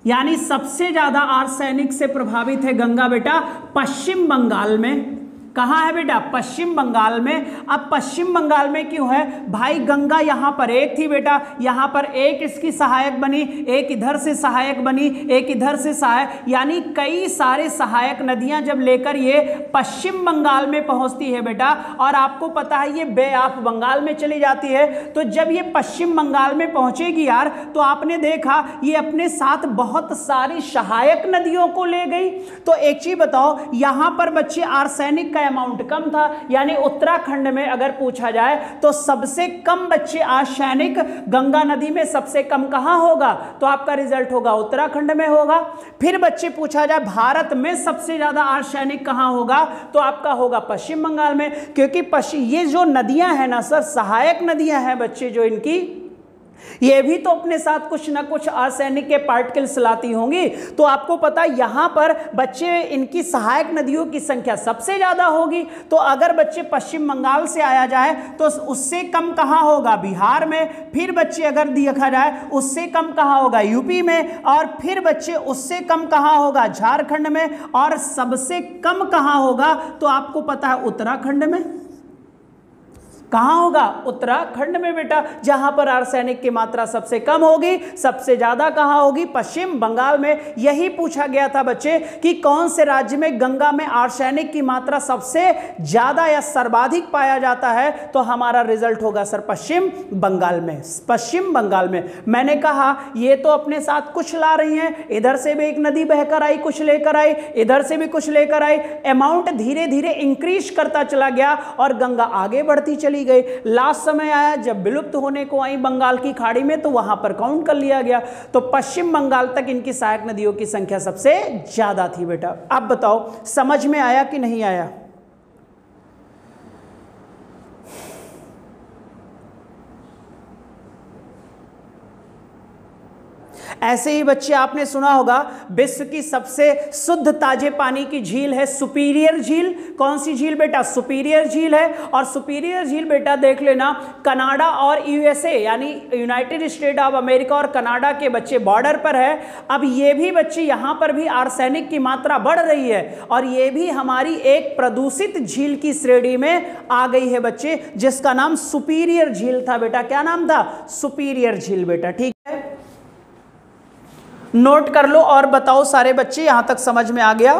यानी सबसे ज्यादा आर्सेनिक से प्रभावित है गंगा बेटा पश्चिम बंगाल में। कहां है बेटा? पश्चिम बंगाल में। अब पश्चिम बंगाल में क्यों है भाई? गंगा यहां पर एक थी बेटा, यहां पर एक इसकी सहायक बनी, एक इधर से सहायक बनी, एक इधर से सहायक, यानी कई सारे सहायक नदियां जब लेकर ये पश्चिम बंगाल में पहुंचती है बेटा, और आपको पता है ये बे ऑफ बंगाल में चली जाती है। तो जब ये पश्चिम बंगाल में पहुंचेगी यार, तो आपने देखा ये अपने साथ बहुत सारी सहायक नदियों को ले गई। तो एक चीज बताओ, यहां पर बच्चे आर्सेनिक का अमाउंट कम था, यानी उत्तराखंड में अगर पूछा जाए तो सबसे कम बच्चे आर्सेनिक गंगा नदी में सबसे कम कहां होगा? तो आपका रिजल्ट होगा उत्तराखंड में होगा। फिर बच्चे पूछा जाए भारत में सबसे ज्यादा आर्सेनिक कहां होगा? तो आपका होगा पश्चिम बंगाल में, क्योंकि ये जो नदियां हैं ना सर, सहायक नदियां हैं बच्चे, जो इनकी ये भी तो अपने साथ कुछ ना कुछ आर्सेनिक के पार्टिकल्स लाती होंगी। तो आपको पता यहां पर बच्चे इनकी सहायक नदियों की संख्या सबसे ज्यादा होगी। तो अगर बच्चे पश्चिम बंगाल से आया जाए तो उससे कम कहां होगा? बिहार में। फिर बच्चे अगर देखा जाए उससे कम कहां होगा? यूपी में। और फिर बच्चे उससे कम कहां होगा? झारखंड में। और सबसे कम कहां होगा? तो आपको पता है उत्तराखंड में। कहां होगा? उत्तराखंड में बेटा, जहां पर आर्सेनिक की मात्रा सबसे कम होगी। सबसे ज्यादा कहां होगी? पश्चिम बंगाल में। यही पूछा गया था बच्चे कि कौन से राज्य में गंगा में आर्सेनिक की मात्रा सबसे ज्यादा या सर्वाधिक पाया जाता है? तो हमारा रिजल्ट होगा सर पश्चिम बंगाल में। पश्चिम बंगाल में। मैंने कहा ये तो अपने साथ कुछ ला रही हैं, इधर से भी एक नदी बहकर आई, कुछ लेकर आई, इधर से भी कुछ लेकर आई। अमाउंट धीरे धीरे इंक्रीज करता चला गया और गंगा आगे बढ़ती चली गई। लास्ट समय आया जब विलुप्त होने को आई बंगाल की खाड़ी में, तो वहां पर काउंट कर लिया गया। तो पश्चिम बंगाल तक इनकी सहायक नदियों की संख्या सबसे ज्यादा थी बेटा। अब बताओ समझ में आया कि नहीं आया? ऐसे ही बच्चे आपने सुना होगा विश्व की सबसे शुद्ध ताजे पानी की झील है सुपीरियर झील। कौन सी झील बेटा? सुपीरियर झील है। और सुपीरियर झील बेटा देख लेना कनाडा और यूएसए यानी यूनाइटेड स्टेट ऑफ अमेरिका और कनाडा के बच्चे बॉर्डर पर है। अब ये भी बच्चे यहां पर भी आर्सेनिक की मात्रा बढ़ रही है और ये भी हमारी एक प्रदूषित झील की श्रेणी में आ गई है बच्चे, जिसका नाम सुपीरियर झील था बेटा। क्या नाम था? सुपीरियर झील बेटा, ठीक है। नोट कर लो और बताओ सारे बच्चे, यहां तक समझ में आ गया?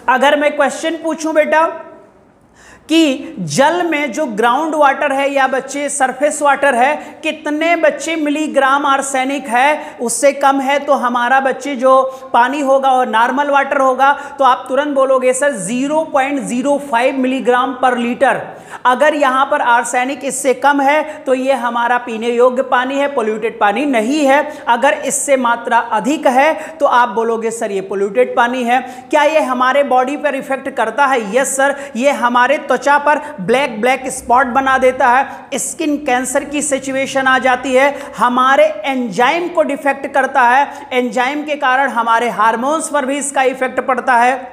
अगर मैं क्वेश्चन पूछूं बेटा कि जल में जो ग्राउंड वाटर है या बच्चे सरफेस वाटर है, कितने बच्चे मिलीग्राम आर्सेनिक है? उससे कम है तो हमारा बच्चे जो पानी होगा और नॉर्मल वाटर होगा, तो आप तुरंत बोलोगे सर 0.05 मिलीग्राम पर लीटर। अगर यहां पर आर्सेनिक इससे कम है तो ये हमारा पीने योग्य पानी है, पोल्यूटेड पानी नहीं है। अगर इससे मात्रा अधिक है तो आप बोलोगे सर ये पोल्यूटेड पानी है। क्या ये हमारे बॉडी पर इफेक्ट करता है? यस सर, ये हमारे त्वचा पर ब्लैक ब्लैक स्पॉट बना देता है, स्किन कैंसर की सिचुएशन आ जाती है, हमारे एंजाइम को डिफेक्ट करता है, एंजाइम के कारण हमारे हार्मोन्स पर भी इसका इफेक्ट पड़ता है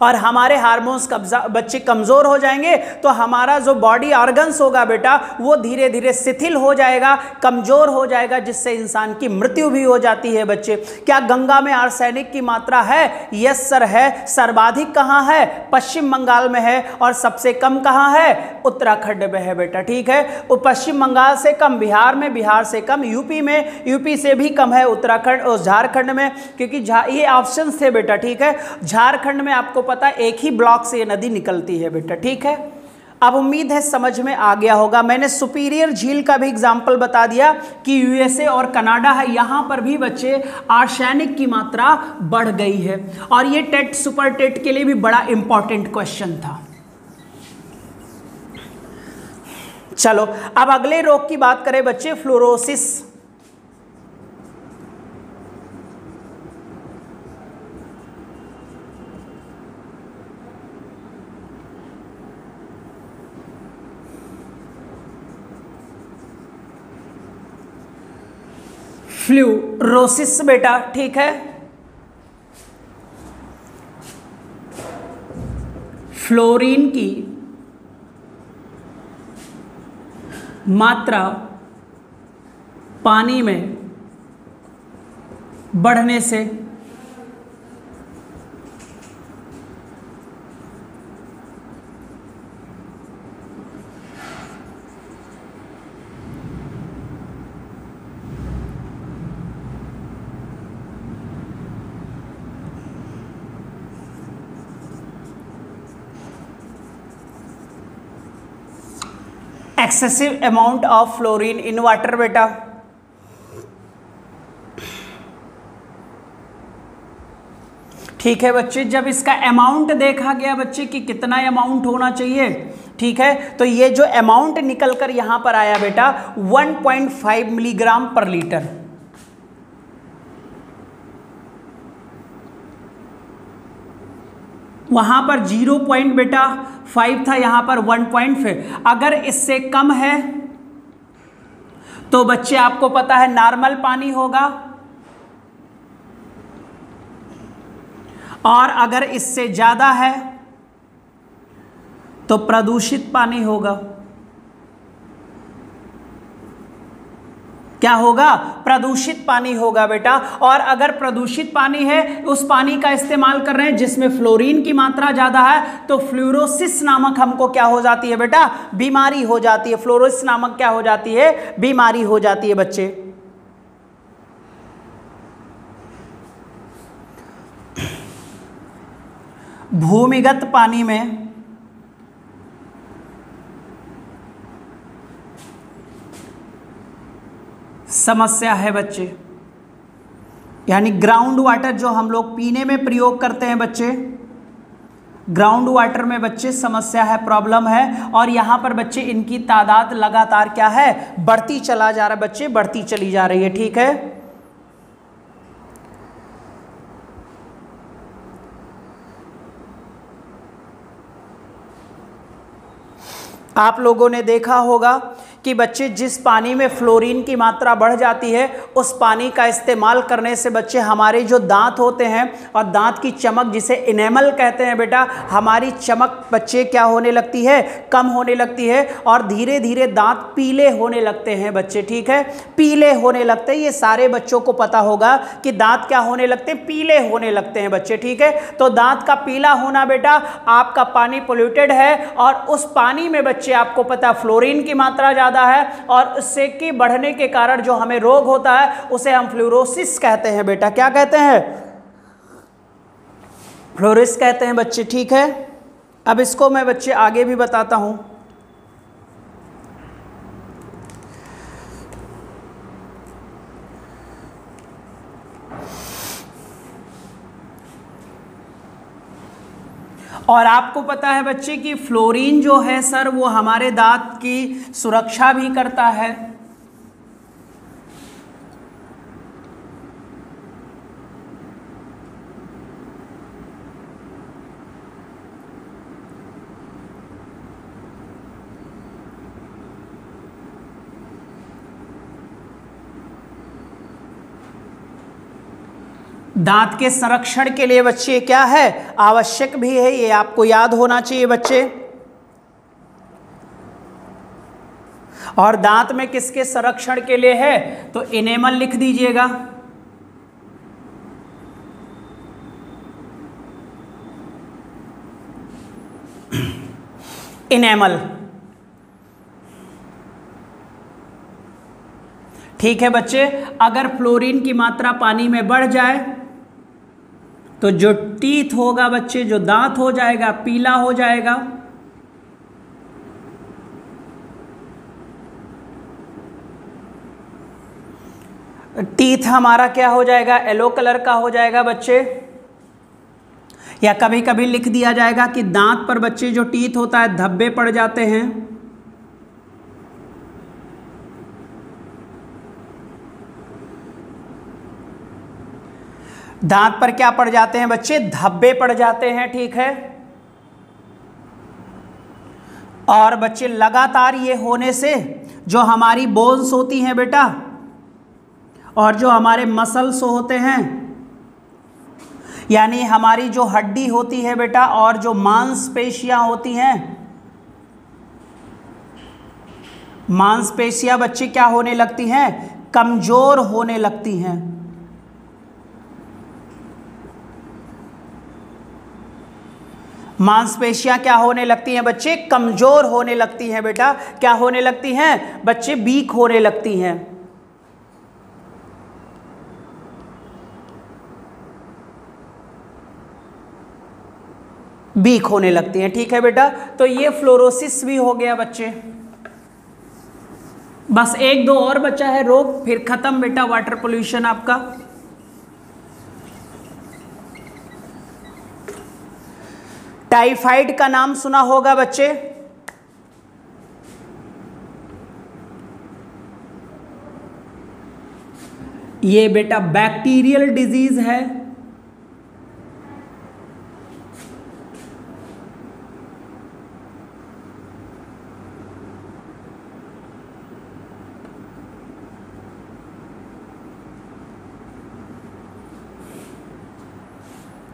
और हमारे हार्मोन्स बच्चे कमजोर हो जाएंगे तो हमारा जो बॉडी ऑर्गन्स होगा बेटा वो धीरे धीरे शिथिल हो जाएगा, कमजोर हो जाएगा, जिससे इंसान की मृत्यु भी हो जाती है बच्चे। क्या गंगा में आर्सेनिक की मात्रा है? यस सर है। सर्वाधिक कहां है? पश्चिम बंगाल में है। और सबसे कम कहां है? उत्तराखंड में है बेटा, ठीक है। पश्चिम बंगाल से कम बिहार में, बिहार से कम यूपी में, यूपी से भी कम है उत्तराखंड और झारखंड में, क्योंकि ये ऑप्शन थे बेटा, ठीक है। झारखंड में आपको पता एक ही ब्लॉक से ये नदी निकलती है बेटा, ठीक है। अब उम्मीद है समझ में आ गया होगा। मैंने सुपीरियर झील का भी एग्जाम्पल बता दिया कि यूएसए और कनाडा है, यहां पर भी बच्चे आर्सेनिक की मात्रा बढ़ गई है और ये टेट सुपर टेट के लिए भी बड़ा इंपॉर्टेंट क्वेश्चन था। चलो अब अगले रोग की बात करें बच्चे, फ्लोरोसिस। फ्लूरोसिस बेटा, ठीक है। फ्लोरीन की मात्रा पानी में बढ़ने से excessive amount of fluorine in water बेटा, ठीक है बच्चे। जब इसका अमाउंट देखा गया बच्चे कि कितना अमाउंट होना चाहिए, ठीक है, तो ये जो अमाउंट निकल कर यहां पर आया बेटा 1.5 मिलीग्राम पर लीटर। वहां पर 0. बेटा 5 था, यहां पर 1.5। अगर इससे कम है तो बच्चे आपको पता है नॉर्मल पानी होगा, और अगर इससे ज्यादा है तो प्रदूषित पानी होगा। क्या होगा? प्रदूषित पानी होगा बेटा। और अगर प्रदूषित पानी है, उस पानी का इस्तेमाल कर रहे हैं जिसमें फ्लोरीन की मात्रा ज्यादा है, तो फ्लोरोसिस नामक हमको क्या हो जाती है बेटा? बीमारी हो जाती है। फ्लोरोसिस नामक क्या हो जाती है? बीमारी हो जाती है बच्चे। भूमिगत पानी में समस्या है बच्चे, यानी ग्राउंड वाटर जो हम लोग पीने में प्रयोग करते हैं बच्चे, ग्राउंड वाटर में बच्चे समस्या है, प्रॉब्लम है। और यहां पर बच्चे इनकी तादाद लगातार क्या है? बढ़ती चला जा रहा है बच्चे, बढ़ती चली जा रही है, ठीक है। आप लोगों ने देखा होगा कि बच्चे जिस पानी में फ्लोरीन की मात्रा बढ़ जाती है, उस पानी का इस्तेमाल करने से बच्चे हमारे जो दांत होते हैं और दांत की चमक, जिसे इनेमल कहते हैं बेटा, हमारी चमक बच्चे क्या होने लगती है? कम होने लगती है, और धीरे धीरे दांत पीले होने लगते हैं बच्चे, ठीक है, पीले होने लगते हैं। ये सारे बच्चों को पता होगा कि दांत क्या होने लगते हैं? पीले होने लगते हैं बच्चे, ठीक है। तो दांत का पीला होना बेटा, आपका पानी पोल्यूटेड है, और उस पानी में बच्चे आपको पता फ्लोरीन की मात्रा ज्यादा है, और उससे की बढ़ने के कारण जो हमें रोग होता है उसे हम फ्लोरोसिस कहते हैं बेटा। क्या कहते हैं? फ्लोरोसिस कहते हैं बच्चे, ठीक है। अब इसको मैं बच्चे आगे भी बताता हूं। और आपको पता है बच्चे कि फ्लोरीन जो है सर, वो हमारे दांत की सुरक्षा भी करता है। दांत के संरक्षण के लिए बच्चे क्या है? आवश्यक भी है, ये आपको याद होना चाहिए बच्चे। और दांत में किसके संरक्षण के लिए है? तो इनेमल लिख दीजिएगा। इनेमल, ठीक है बच्चे। अगर फ्लोरीन की मात्रा पानी में बढ़ जाए तो जो टीथ होगा बच्चे, जो दांत हो जाएगा, पीला हो जाएगा। टीथ हमारा क्या हो जाएगा? येलो कलर का हो जाएगा बच्चे। या कभी कभी लिख दिया जाएगा कि दांत पर बच्चे जो टीथ होता है धब्बे पड़ जाते हैं। दांत पर क्या पड़ जाते हैं बच्चे? धब्बे पड़ जाते हैं, ठीक है। और बच्चे लगातार ये होने से जो हमारी बोन्स होती हैं बेटा, और जो हमारे मसल्स होते हैं, यानी हमारी जो हड्डी होती है बेटा और जो मांसपेशियां होती हैं, मांसपेशियां बच्चे क्या होने लगती हैं? कमजोर होने लगती हैं। मांसपेशियां क्या होने लगती हैं बच्चे? कमजोर होने लगती हैं बेटा। क्या होने लगती हैं बच्चे? वीक होने लगती हैं। वीक होने लगती हैं, ठीक है बेटा। तो ये फ्लोरोसिस भी हो गया बच्चे। बस एक दो और बचा है रोग, फिर खत्म बेटा वाटर पोल्यूशन आपका। टाइफाइड का नाम सुना होगा बच्चे। ये बेटा बैक्टीरियल डिजीज है।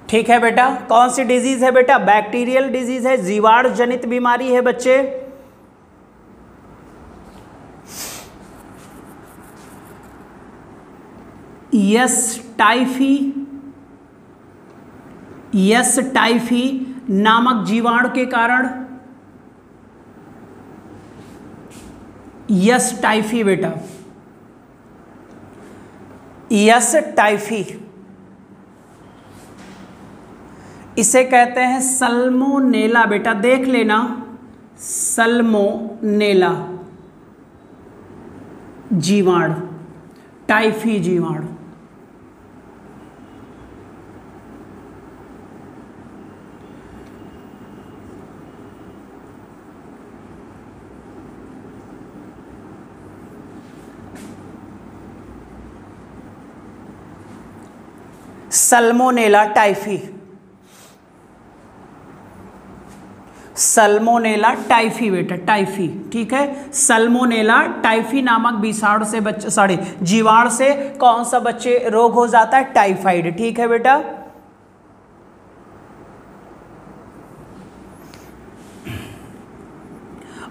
ठीक है बेटा, कौन सी डिजीज है बेटा? बैक्टीरियल डिजीज है, जीवाणु जनित बीमारी है बच्चे। यस टाइफी नामक जीवाणु के कारण। यस टाइफी बेटा, यस टाइफी, इसे कहते हैं सल्मोनेला बेटा, देख लेना, सल्मोनेला जीवाणु, टाइफी जीवाणु। सल्मोनेला टाइफी, सल्मोनेला टाइफी बेटा, टाइफी, ठीक है। सल्मोनेला टाइफी नामक विषाणु से बच्चे जीवाणु से कौन सा बच्चे रोग हो जाता है? टाइफाइड, ठीक है बेटा।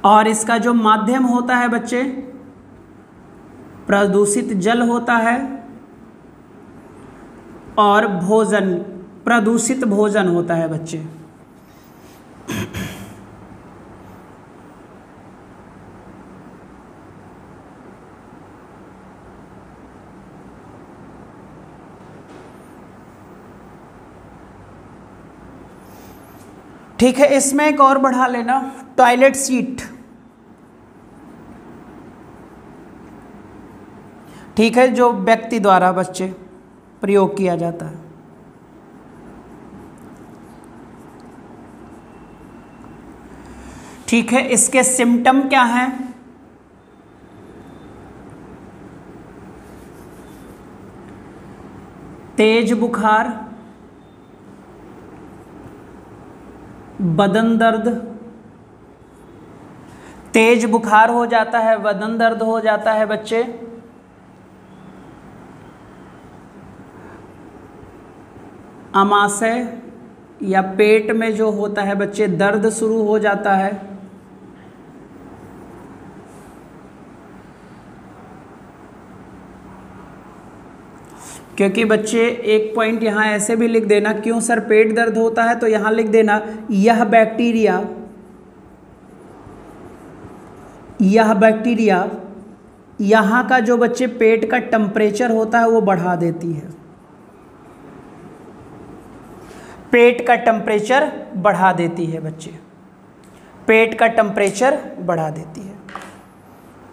और इसका जो माध्यम होता है बच्चे, प्रदूषित जल होता है और भोजन, प्रदूषित भोजन होता है बच्चे। ठीक है, इसमें एक और बढ़ा लेना, टॉयलेट सीट, ठीक है, जो व्यक्ति द्वारा बच्चे प्रयोग किया जाता है। ठीक है, इसके सिम्टम क्या हैं? तेज बुखार, बदन दर्द, तेज बुखार हो जाता है, बदन दर्द हो जाता है बच्चे, आमाशय या पेट में जो होता है बच्चे दर्द शुरू हो जाता है, क्योंकि बच्चे एक पॉइंट यहाँ ऐसे भी लिख देना, क्यों सर पेट दर्द होता है, तो यहाँ लिख देना यह बैक्टीरिया यहाँ का जो बच्चे पेट का टेम्परेचर होता है वो बढ़ा देती है, पेट का टेम्परेचर बढ़ा देती है बच्चे, पेट का टेम्परेचर बढ़ा देती है,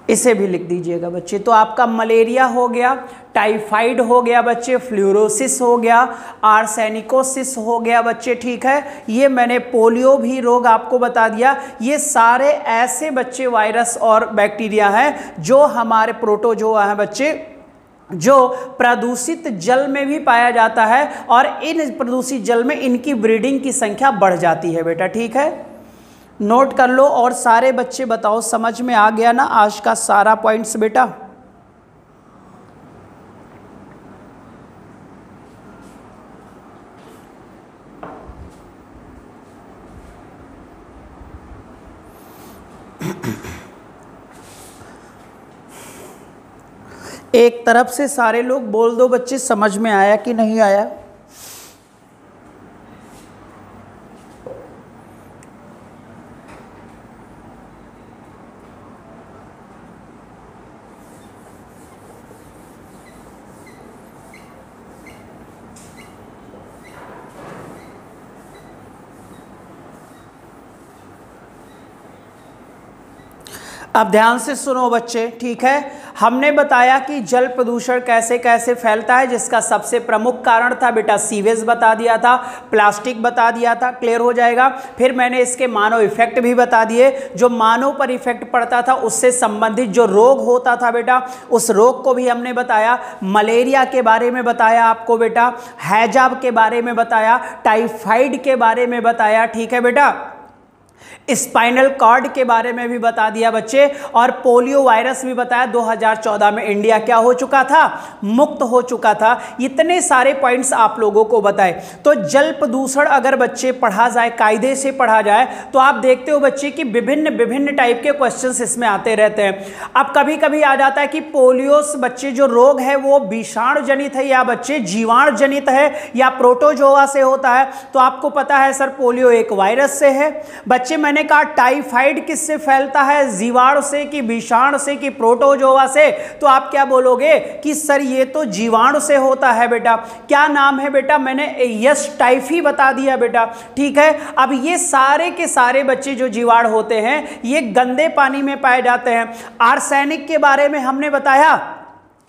इसे भी लिख दीजिएगा बच्चे। तो आपका मलेरिया हो गया, टाइफाइड हो गया बच्चे, फ्लूरोसिस हो गया, आर्सेनिकोसिस हो गया बच्चे, ठीक है। ये मैंने पोलियो भी रोग आपको बता दिया। ये सारे ऐसे बच्चे वायरस और बैक्टीरिया हैं जो हमारे प्रोटोजोआ हैं बच्चे, जो प्रदूषित जल में भी पाया जाता है और इन प्रदूषित जल में इनकी ब्रीडिंग की संख्या बढ़ जाती है बेटा, ठीक है। नोट कर लो। और सारे बच्चे बताओ समझ में आ गया ना आज का सारा पॉइंट्स बेटा? एक तरफ से सारे लोग बोल दो बच्चे, समझ में आया कि नहीं आया? अब ध्यान से सुनो बच्चे, ठीक है। हमने बताया कि जल प्रदूषण कैसे कैसे फैलता है, जिसका सबसे प्रमुख कारण था बेटा सीवेज बता दिया था, प्लास्टिक बता दिया था, क्लियर हो जाएगा। फिर मैंने इसके मानव इफेक्ट भी बता दिए, जो मानव पर इफेक्ट पड़ता था उससे संबंधित जो रोग होता था बेटा, उस रोग को भी हमने बताया। मलेरिया के बारे में बताया आपको बेटा, हैजा के बारे में बताया, टाइफाइड के बारे में बताया, ठीक है बेटा, स्पाइनल कॉर्ड के बारे में भी बता दिया बच्चे, और पोलियो वायरस भी बताया। 2014 में इंडिया क्या हो चुका था? मुक्त हो चुका था। इतने सारे पॉइंट्स आप लोगों को बताए। तो जल प्रदूषण अगर बच्चे पढ़ा जाए, कायदे से पढ़ा जाए, तो आप देखते हो बच्चे कि विभिन्न विभिन्न टाइप के क्वेश्चंस इसमें आते रहते हैं। अब कभी कभी आ जाता है कि पोलियो बच्चे जो रोग है वो विषाणु जनित है या बच्चे जीवाणु जनित है या प्रोटोजोआ से होता है। तो आपको पता है सर पोलियो एक वायरस से है। बच्चे मैंने कहा टाइफाइड किससे फैलता है? जीवाणु से कि विषाणु से कि प्रोटोजोआ से? तो आप क्या बोलोगे कि सर ये तो जीवाणु से होता है बेटा। क्या नाम है बेटा? मैंने यस टाइफी बता दिया बेटा, ठीक है। अब ये सारे के सारे बच्चे जो जीवाणु होते हैं ये गंदे पानी में पाए जाते हैं। आर्सेनिक के बारे में हमने बताया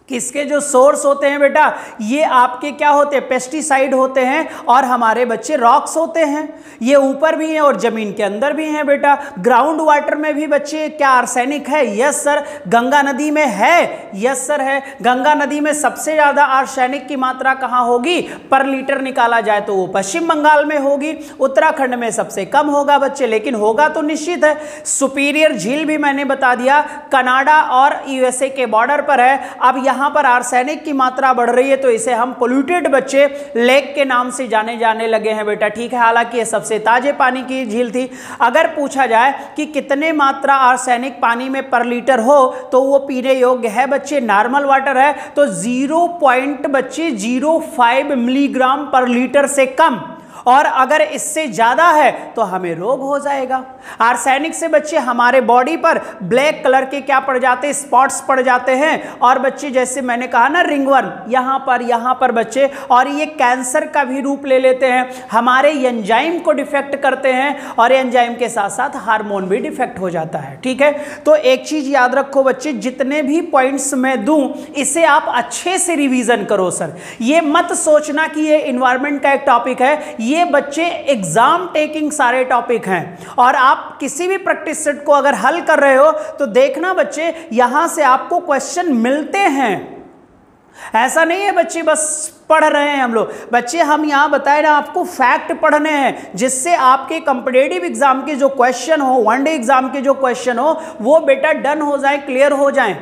कि इसके जो सोर्स होते हैं बेटा ये आपके क्या होते हैं? पेस्टिसाइड होते हैं, और हमारे बच्चे रॉक्स होते हैं। ये ऊपर भी हैं और जमीन के अंदर भी हैं बेटा। ग्राउंड वाटर में भी बच्चे क्या आर्सेनिक है? Yes sir. गंगा नदी में है? यस सर है। गंगा नदी में सबसे ज्यादा आर्सेनिक की मात्रा कहां होगी? पर लीटर निकाला जाए तो वो पश्चिम बंगाल में होगी, उत्तराखंड में सबसे कम होगा बच्चे, लेकिन होगा तो निश्चित है। सुपीरियर झील भी मैंने बता दिया, कनाडा और यूएसए के बॉर्डर पर है। अब यहां पर आर्सेनिक की मात्रा बढ़ रही है तो इसे हम पोल्यूटेड बच्चे लेक के नाम से जाने लगे हैं बेटा, ठीक है। हालांकि ये सबसे ताजे पानी की झील थी। अगर पूछा जाए कि कितने मात्रा आर्सेनिक पानी में पर लीटर हो तो वो पीने योग्य है बच्चे, नॉर्मल वाटर है तो 0.05 मिलीग्राम पर लीटर से कम, और अगर इससे ज्यादा है तो हमें रोग हो जाएगा। आर्सेनिक से बच्चे हमारे बॉडी पर ब्लैक कलर के क्या पड़ जाते हैं? स्पॉट्स पड़ जाते हैं। और बच्चे जैसे मैंने कहा ना रिंगवर्म यहां पर बच्चे, और ये कैंसर का भी रूप ले लेते हैं, हमारे एंजाइम को डिफेक्ट करते हैं, और एंजाइम के साथ साथ हार्मोन भी डिफेक्ट हो जाता है, ठीक है। तो एक चीज याद रखो बच्चे, जितने भी पॉइंट्स मैं दूं इसे आप अच्छे से रिवीजन करो सर। ये मत सोचना कि ये इन्वायरमेंट का एक टॉपिक है, ये बच्चे एग्जाम टेकिंग सारे टॉपिक हैं। और आप किसी भी प्रैक्टिस सेट को अगर हल कर रहे हो तो देखना बच्चे यहां से आपको क्वेश्चन मिलते हैं। ऐसा नहीं है बच्चे बस पढ़ रहे हैं हम लोग, बच्चे हम यहां बताए ना आपको फैक्ट पढ़ने हैं, जिससे आपके कंपिटिटिव एग्जाम के जो क्वेश्चन हो, वनडे एग्जाम के जो क्वेश्चन हो वो बेटा डन हो जाए, क्लियर हो जाए।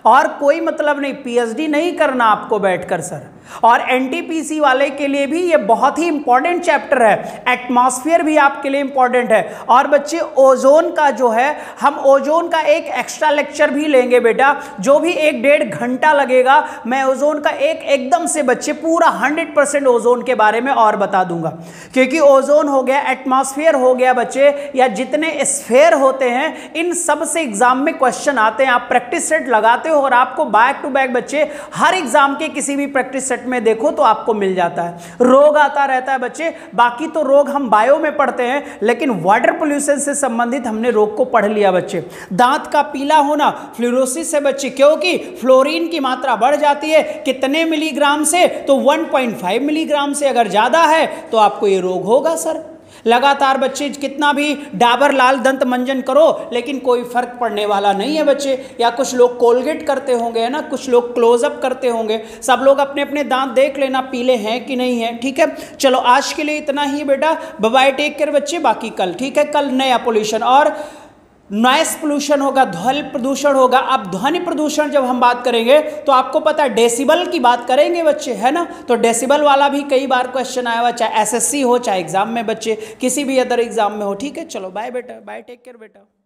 और कोई मतलब नहीं, पीएचडी नहीं करना आपको बैठकर सर। और एनटीपीसी वाले के लिए भी ये बहुत ही इंपॉर्टेंट चैप्टर है, एटमॉस्फेयर भी आपके लिए इंपॉर्टेंट है। और बच्चे ओजोन का जो है, हम ओजोन का एक एक्स्ट्रा लेक्चर भी लेंगे बेटा, जो भी 1-1.5 घंटा लगेगा। मैं ओजोन का एकदम से बच्चे पूरा 100% ओजोन के बारे में और बता दूंगा, क्योंकि ओजोन हो गया, एटमॉस्फेयर हो गया बच्चे, या जितने स्फेयर होते हैं इन सब से एग्जाम में क्वेश्चन आते हैं। आप प्रैक्टिस सेट लगाते हो और आपको बैक टू बैक बच्चे हर एग्जाम के किसी भी प्रैक्टिस सेट में देखो तो आपको मिल जाता है। रोग आता रहता है बच्चे, बाकी तो रोग हम बायो में पढ़ते हैं, लेकिन वाटर पोल्यूशन से संबंधित हमने रोग को पढ़ लिया बच्चे। दांत का पीला होना फ्लोरोसिस है बच्चे, क्योंकि फ्लोरीन की मात्रा बढ़ जाती है। कितने मिलीग्राम से? तो 1.5 मिलीग्राम से। अगर ज्यादा है तो आपको ये रोग होगा सर। लगातार बच्चे कितना भी डाबर लाल दंत मंजन करो लेकिन कोई फर्क पड़ने वाला नहीं है बच्चे। या कुछ लोग कोलगेट करते होंगे है ना, कुछ लोग क्लोजअप करते होंगे। सब लोग अपने अपने दांत देख लेना पीले हैं कि नहीं है, ठीक है। चलो आज के लिए इतना ही बेटा, बाय बाय, टेक केयर बच्चे। बाकी कल, ठीक है, कल नया पोल्यूशन और नॉइस पोल्यूशन होगा, ध्वनि प्रदूषण होगा। अब ध्वनि प्रदूषण जब हम बात करेंगे तो आपको पता है डेसिबल की बात करेंगे बच्चे, है ना। तो डेसिबल वाला भी कई बार क्वेश्चन आया हुआ, चाहे एसएससी हो चाहे एग्जाम में बच्चे किसी भी अदर एग्जाम में हो, ठीक है। चलो बाय बेटा, बाय, टेक केयर बेटा।